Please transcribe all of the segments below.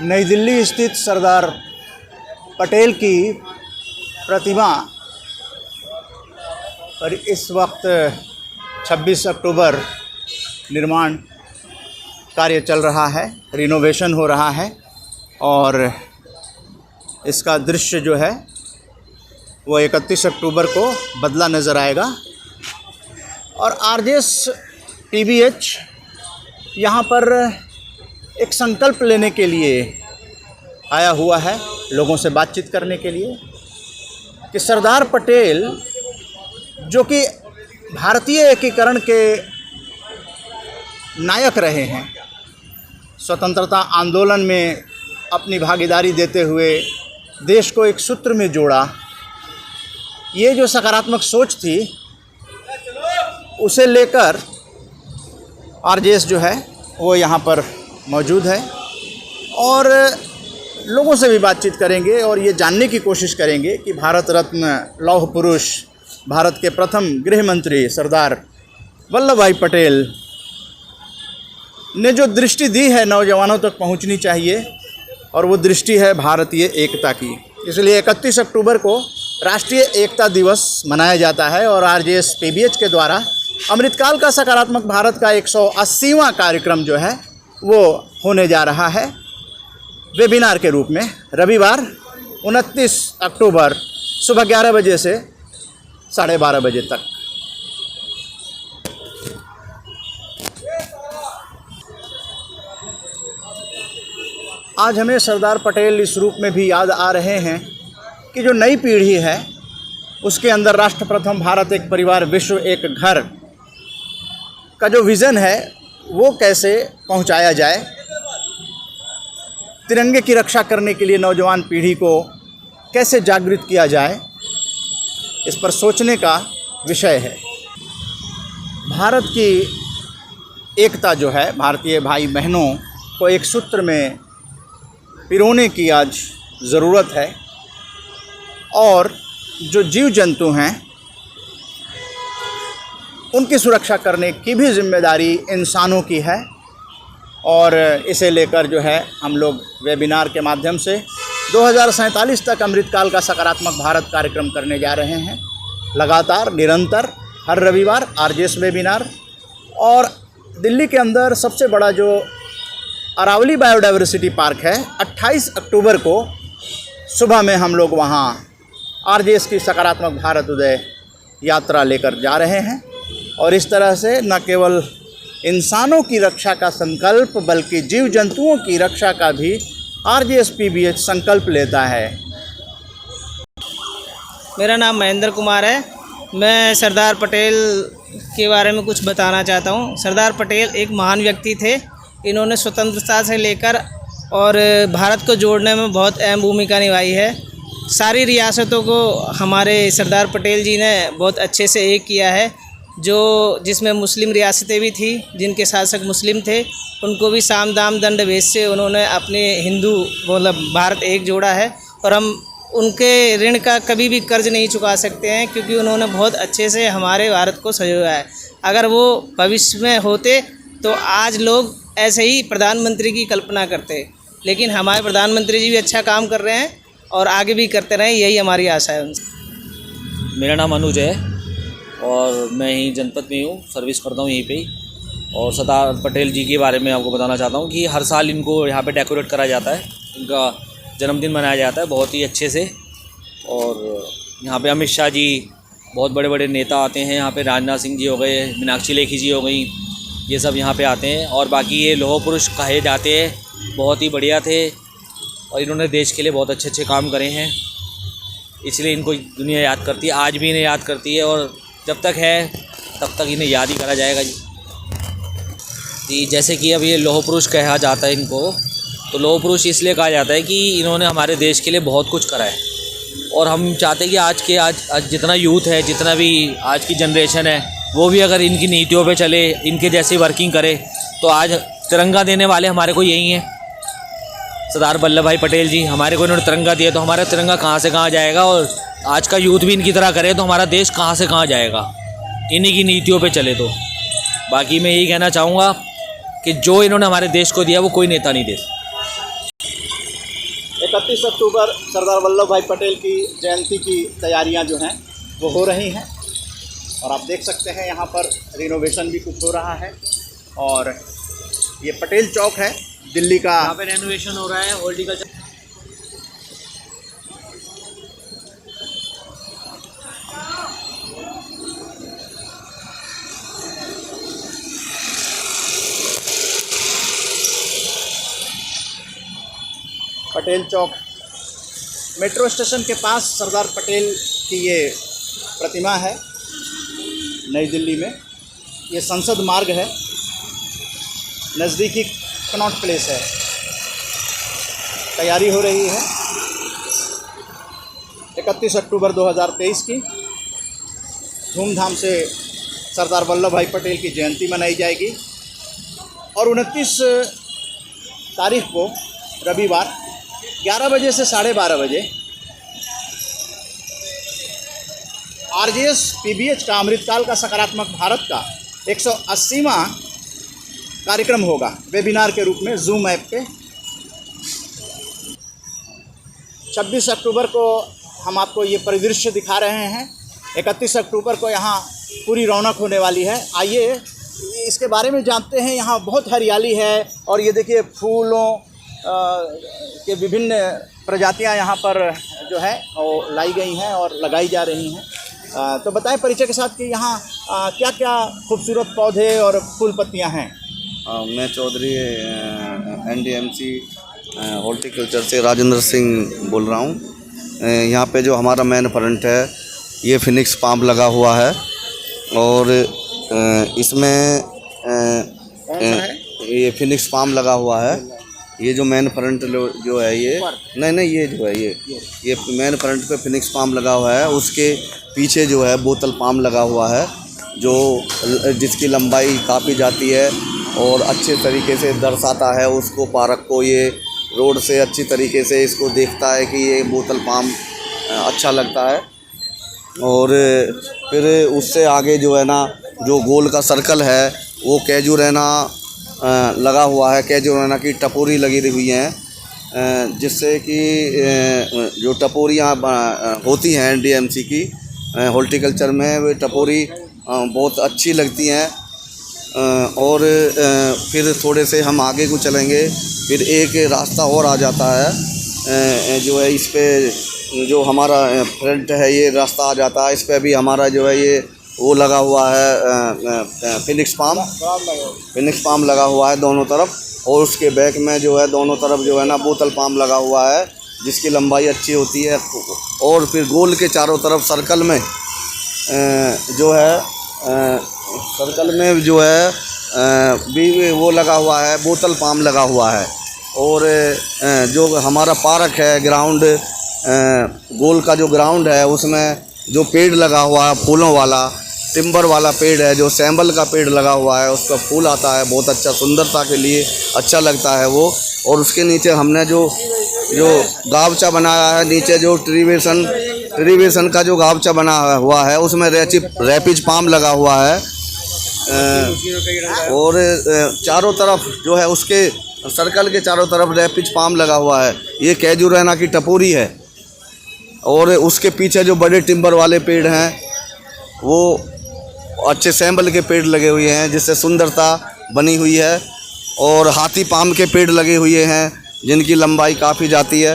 नई दिल्ली स्थित सरदार पटेल की प्रतिमा पर इस वक्त 26 अक्टूबर निर्माण कार्य चल रहा है, रिनोवेशन हो रहा है और इसका दृश्य जो है वो 31 अक्टूबर को बदला नज़र आएगा। और आरजेएस पीबीएच यहाँ पर एक संकल्प लेने के लिए आया हुआ है, लोगों से बातचीत करने के लिए कि सरदार पटेल जो कि भारतीय एकीकरण के नायक रहे हैं, स्वतंत्रता आंदोलन में अपनी भागीदारी देते हुए देश को एक सूत्र में जोड़ा, ये जो सकारात्मक सोच थी उसे लेकर आरजेएस जो है वो यहाँ पर मौजूद है और लोगों से भी बातचीत करेंगे और ये जानने की कोशिश करेंगे कि भारत रत्न लौह पुरुष, भारत के प्रथम गृह मंत्री सरदार वल्लभ भाई पटेल ने जो दृष्टि दी है नौजवानों तक पहुंचनी चाहिए और वो दृष्टि है भारतीय एकता की। इसलिए 31 अक्टूबर को राष्ट्रीय एकता दिवस मनाया जाता है और आरजेएस पीबीएच के द्वारा अमृतकाल का सकारात्मक भारत का 180वां कार्यक्रम जो है वो होने जा रहा है वेबिनार के रूप में, रविवार 29 अक्टूबर सुबह 11 बजे से 12:30 बजे तक। आज हमें सरदार पटेल इस रूप में भी याद आ रहे हैं कि जो नई पीढ़ी है उसके अंदर राष्ट्र प्रथम, भारत एक परिवार, विश्व एक घर का जो विज़न है वो कैसे पहुंचाया जाए, तिरंगे की रक्षा करने के लिए नौजवान पीढ़ी को कैसे जागृत किया जाए, इस पर सोचने का विषय है। भारत की एकता जो है, भारतीय भाई बहनों को एक सूत्र में पिरोने की आज ज़रूरत है और जो जीव जंतु हैं उनकी सुरक्षा करने की भी जिम्मेदारी इंसानों की है और इसे लेकर जो है हम लोग वेबिनार के माध्यम से 2047 तक अमृतकाल का सकारात्मक भारत कार्यक्रम करने जा रहे हैं। लगातार निरंतर हर रविवार आरजेएस वेबिनार और दिल्ली के अंदर सबसे बड़ा जो अरावली बायोडाइवर्सिटी पार्क है, 28 अक्टूबर को सुबह में हम लोग वहाँ आरजेएस की सकारात्मक भारत उदय यात्रा लेकर जा रहे हैं और इस तरह से न केवल इंसानों की रक्षा का संकल्प बल्कि जीव जंतुओं की रक्षा का भी आरजेएस पीबीएच संकल्प लेता है। मेरा नाम महेंद्र कुमार है। मैं सरदार पटेल के बारे में कुछ बताना चाहता हूँ। सरदार पटेल एक महान व्यक्ति थे। इन्होंने स्वतंत्रता से लेकर और भारत को जोड़ने में बहुत अहम भूमिका निभाई है। सारी रियासतों को हमारे सरदार पटेल जी ने बहुत अच्छे से एक किया है, जिसमें मुस्लिम रियासतें भी थी, जिनके शासक मुस्लिम थे, उनको भी साम दाम दंड भेद से उन्होंने अपने हिंदू मतलब भारत एक जोड़ा है और हम उनके ऋण का कभी भी कर्ज नहीं चुका सकते हैं क्योंकि उन्होंने बहुत अच्छे से हमारे भारत को संजोया है। अगर वो भविष्य में होते तो आज लोग ऐसे ही प्रधानमंत्री की कल्पना करते, लेकिन हमारे प्रधानमंत्री जी भी अच्छा काम कर रहे हैं और आगे भी करते रहें, यही हमारी आशा है उनसे। मेरा नाम अनुज है और मैं यहीं जनपद में हूँ, सर्विस करता हूँ यहीं पे ही। और सरदार पटेल जी के बारे में आपको बताना चाहता हूँ कि हर साल इनको यहाँ पे डेकोरेट करा जाता है, इनका जन्मदिन मनाया जाता है बहुत ही अच्छे से। और यहाँ पे अमित शाह जी, बहुत बड़े बड़े नेता आते हैं यहाँ पे, राजनाथ सिंह जी हो गए, मीनाक्षी लेखी जी हो गई, ये सब यहाँ पे आते हैं। और बाकी ये लौह पुरुष कहे जाते हैं, बहुत ही बढ़िया थे और इन्होंने देश के लिए बहुत अच्छे अच्छे काम करे हैं, इसलिए इनको दुनिया याद करती है, आज भी इन्हें याद करती है और जब तक है तब तक इन्हें याद ही करा जाएगा जी। जैसे कि अब ये लौह पुरुष कहा जाता है इनको, तो लौह पुरुष इसलिए कहा जाता है कि इन्होंने हमारे देश के लिए बहुत कुछ करा है और हम चाहते हैं कि आज जितना यूथ है, जितना भी आज की जनरेशन है, वो भी अगर इनकी नीतियों पे चले, इनके जैसी वर्किंग करे, तो आज तिरंगा देने वाले हमारे को यही हैं, सरदार वल्लभ भाई पटेल जी। हमारे को इन्होंने तिरंगा दिया तो हमारा तिरंगा कहाँ से कहाँ जाएगा, और आज का यूथ भी इनकी तरह करे तो हमारा देश कहाँ से कहाँ जाएगा, इन्हीं की नीतियों पे चले तो। बाकी मैं यही कहना चाहूँगा कि जो इन्होंने हमारे देश को दिया वो कोई नेता नहीं दे। 31 अक्टूबर सरदार वल्लभ भाई पटेल की जयंती की तैयारियां जो हैं वो हो रही हैं और आप देख सकते हैं यहाँ पर रिनोवेशन भी कुछ हो रहा है। और ये पटेल चौक है दिल्ली का, यहाँ पे रेनोवेशन हो रहा है हॉर्टिकल्चर। पटेल चौक मेट्रो स्टेशन के पास सरदार पटेल की ये प्रतिमा है नई दिल्ली में। ये संसद मार्ग है, नज़दीकी कनॉट प्लेस है। तैयारी हो रही है 31 अक्टूबर 2023 की। धूमधाम से सरदार वल्लभ भाई पटेल की जयंती मनाई जाएगी और 29 तारीख को रविवार 11 बजे से 12:30 बजे आरजेएस पीबीएच का अमृतकाल का सकारात्मक भारत का 180वां कार्यक्रम होगा वेबिनार के रूप में जूम ऐप पे। 26 अक्टूबर को हम आपको ये परिदृश्य दिखा रहे हैं। 31 अक्टूबर को यहाँ पूरी रौनक होने वाली है। आइए इसके बारे में जानते हैं। यहाँ बहुत हरियाली है और ये देखिए फूलों के विभिन्न प्रजातियां यहाँ पर जो है वो लाई गई हैं और लगाई जा रही हैं। तो बताएं परिचय के साथ कि यहाँ क्या क्या खूबसूरत पौधे और फूल पत्तियाँ हैं। मैं चौधरी एनडीएमसी हॉर्टिकल्चर से राजेंद्र सिंह बोल रहा हूँ। यहाँ पे जो हमारा मेन फ्रंट है ये फिनिक्स पाम लगा हुआ है और इसमें ये फिनिक्स पाम लगा हुआ है। ये जो मेन फ्रंट जो है ये नहीं ये जो है ये मेन फ्रंट पे फिनिक्स पाम लगा हुआ है। उसके पीछे जो है बोतल पाम लगा हुआ है जो जिसकी लंबाई काफ़ी जाती है और अच्छे तरीके से दर्शाता है उसको, पार्क को। ये रोड से अच्छी तरीके से इसको देखता है कि ये बोतल पाम अच्छा लगता है। और फिर उससे आगे जो है ना जो गोल का सर्कल है वो कैजुरैना लगा हुआ है। कैजुरैना की टपोरी लगी हुई हैं जिससे कि जो टपोरियाँ होती हैं एनडीएमसी की हॉर्टिकल्चर में वे टपोरी बहुत अच्छी लगती हैं। और फिर थोड़े से हम आगे को चलेंगे फिर एक रास्ता और आ जाता है जो है इस पे जो हमारा फ्रंट है ये रास्ता आ जाता है। इस पे भी हमारा जो है ये वो लगा हुआ है फिनिक्स पाम लगा हुआ है दोनों तरफ। और उसके बैक में जो है दोनों तरफ जो है ना बोतल पाम लगा हुआ है जिसकी लंबाई अच्छी होती है। और फिर गोल के चारों तरफ सर्कल में जो है सर्कल में जो है भी वो लगा हुआ है बोतल पाम लगा हुआ है। और जो हमारा पार्क है ग्राउंड गोल का जो ग्राउंड है उसमें जो पेड़ लगा हुआ है फूलों वाला टिम्बर वाला पेड़ है जो सैम्बल का पेड़ लगा हुआ है उसका फूल आता है बहुत अच्छा, सुंदरता के लिए अच्छा लगता है वो। और उसके नीचे हमने जो गावचा बनाया है नीचे जो ट्रीवेशन का जो गावचा बना हुआ है उसमें रैपिज पाम लगा हुआ है। और चारों तरफ जो है उसके सर्कल के चारों तरफ रैपिज पाम लगा हुआ है। ये कैजुरैना की टपोरी है। और उसके पीछे जो बड़े टिम्बर वाले पेड़ हैं वो अच्छे सैम्बल के पेड़ लगे हुए हैं जिससे सुंदरता बनी हुई है। और हाथी पाम के पेड़ लगे हुए हैं जिनकी लंबाई काफ़ी जाती है।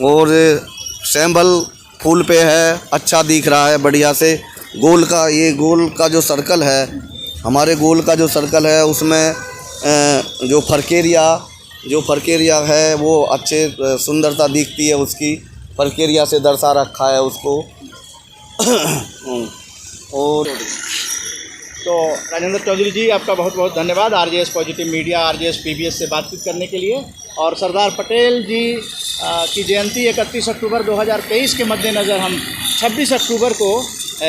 और सैम्बल फूल पे है, अच्छा दिख रहा है बढ़िया से। गोल का जो सर्कल है हमारे गोल का जो सर्कल है उसमें जो फरकेरिया है वो अच्छे सुंदरता दिखती है उसकी, फरकेरिया से दर्शा रखा है उसको। और तो राजेंद्र चौधरी जी आपका बहुत बहुत धन्यवाद RJS positive media RJS PBS से बातचीत करने के लिए। और सरदार पटेल जी की जयंती 31 अक्टूबर 2023 के मद्देनज़र हम 26 अक्टूबर को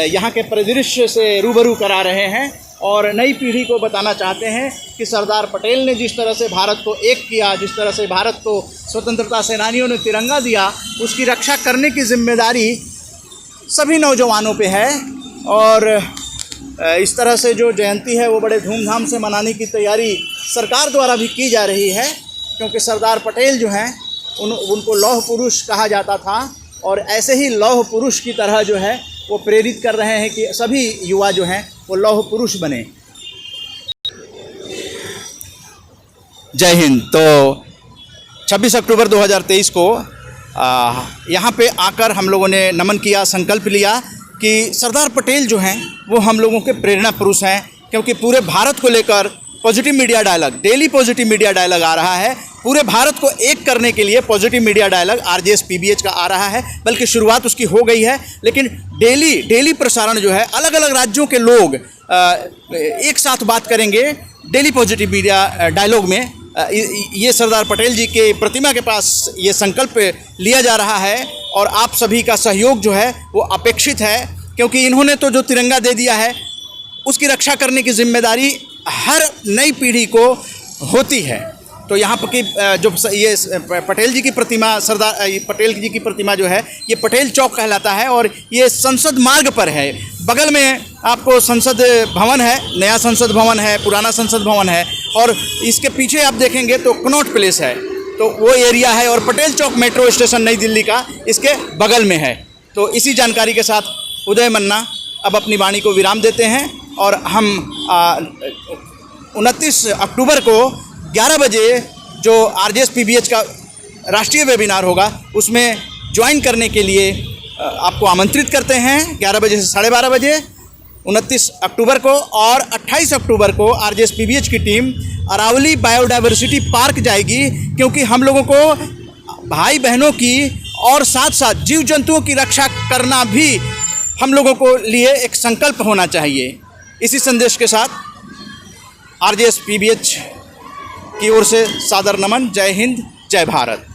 यहाँ के परिदृश्य से रूबरू करा रहे हैं और नई पीढ़ी को बताना चाहते हैं कि सरदार पटेल ने जिस तरह से भारत को एक किया, जिस तरह से भारत को स्वतंत्रता सेनानियों ने तिरंगा दिया, उसकी रक्षा करने की जिम्मेदारी सभी नौजवानों पे है। और इस तरह से जो जयंती है वो बड़े धूमधाम से मनाने की तैयारी सरकार द्वारा भी की जा रही है। क्योंकि सरदार पटेल जो हैं उनको लौह पुरुष कहा जाता था, और ऐसे ही लौह पुरुष की तरह जो है वो प्रेरित कर रहे हैं कि सभी युवा जो हैं वो लौह पुरुष बने। जय हिंद। तो 26 अक्टूबर 2023 को यहाँ पे आकर हम लोगों ने नमन किया, संकल्प लिया कि सरदार पटेल जो हैं वो हम लोगों के प्रेरणा पुरुष हैं, क्योंकि पूरे भारत को लेकर positive media dialogue, daily positive media dialogue आ रहा है। पूरे भारत को एक करने के लिए positive media dialogue RJS PBH का आ रहा है, बल्कि शुरुआत उसकी हो गई है, लेकिन डेली प्रसारण जो है अलग अलग राज्यों के लोग एक साथ बात करेंगे डेली पॉजिटिव मीडिया डायलॉग में। ये सरदार पटेल जी के प्रतिमा के पास ये संकल्प लिया जा रहा है, और आप सभी का सहयोग जो है वो अपेक्षित है, क्योंकि इन्होंने तो जो तिरंगा दे दिया है उसकी रक्षा करने की जिम्मेदारी हर नई पीढ़ी को होती है। तो यहाँ पर की जो ये पटेल जी की प्रतिमा, सरदार पटेल जी की प्रतिमा जो है ये पटेल चौक कहलाता है, और ये संसद मार्ग पर है। बगल में आपको संसद भवन है, नया संसद भवन है, पुराना संसद भवन है, और इसके पीछे आप देखेंगे तो कनॉट प्लेस है, तो वो एरिया है, और पटेल चौक मेट्रो स्टेशन नई दिल्ली का इसके बगल में है। तो इसी जानकारी के साथ उदय मन्ना अब अपनी वाणी को विराम देते हैं, और हम 29 अक्टूबर को 11 बजे जो RJS PBH का राष्ट्रीय वेबिनार होगा उसमें ज्वाइन करने के लिए आपको आमंत्रित करते हैं। 11 बजे से 12:30 बजे 29 अक्टूबर को, और 28 अक्टूबर को RJS PBH की टीम अरावली बायोडाइवर्सिटी पार्क जाएगी, क्योंकि हम लोगों को भाई बहनों की और साथ साथ जीव जंतुओं की रक्षा करना भी हम लोगों को लिए एक संकल्प होना चाहिए। इसी संदेश के साथ RJS PBH की ओर से सादर नमन। जय हिंद, जय भारत।